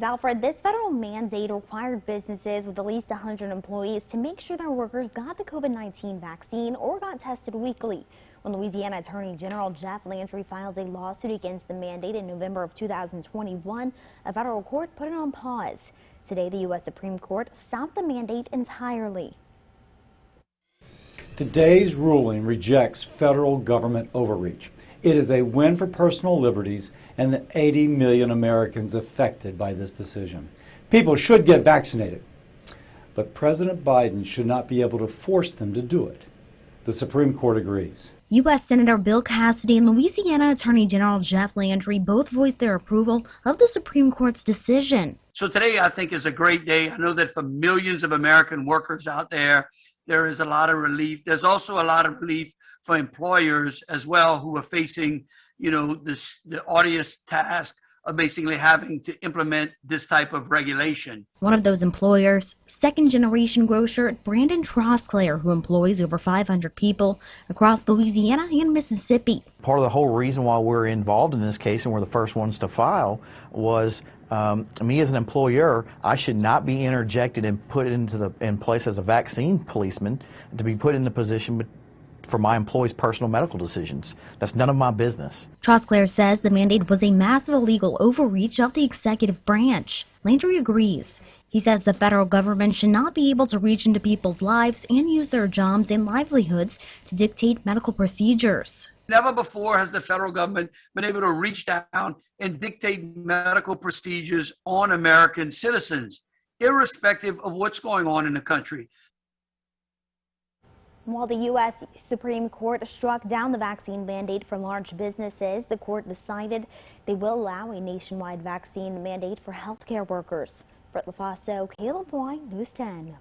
Alfred, this federal mandate required businesses with at least 100 employees to make sure their workers got the COVID-19 vaccine or got tested weekly. When Louisiana Attorney General Jeff Landry filed a lawsuit against the mandate in November of 2021, a federal court put it on pause. Today, the U.S. Supreme Court stopped the mandate entirely. Today's ruling rejects federal government overreach. It is a win for personal liberties and the 80 million Americans affected by this decision. People should get vaccinated, but President Biden should not be able to force them to do it. The Supreme Court agrees. U.S. Senator Bill Cassidy and Louisiana Attorney General Jeff Landry both voiced their approval of the Supreme Court's decision. So today I think is a great day. I know that for millions of American workers out there, there is a lot of relief. There's also a lot of relief for employers as well who are facing, the arduous task of basically having to implement this type of regulation. One of those employers, second-generation grocer Brandon Trosclair, who employs over 500 people across Louisiana and Mississippi. Part of the whole reason why we're involved in this case and we're the first ones to file was me as an employer, I should not be interjected and put in place as a vaccine policeman to be put in the position for my employees' personal medical decisions. That's none of my business. Trosclair says the mandate was a massive illegal overreach of the executive branch. Landry agrees. He says the federal government should not be able to reach into people's lives and use their jobs and livelihoods to dictate medical procedures. Never before has the federal government been able to reach down and dictate medical procedures on American citizens, irrespective of what's going on in the country. While the U.S. Supreme Court struck down the vaccine mandate for large businesses, the court decided they will allow a nationwide vaccine mandate for healthcare workers. Brett LaFaso, KLFY News 10.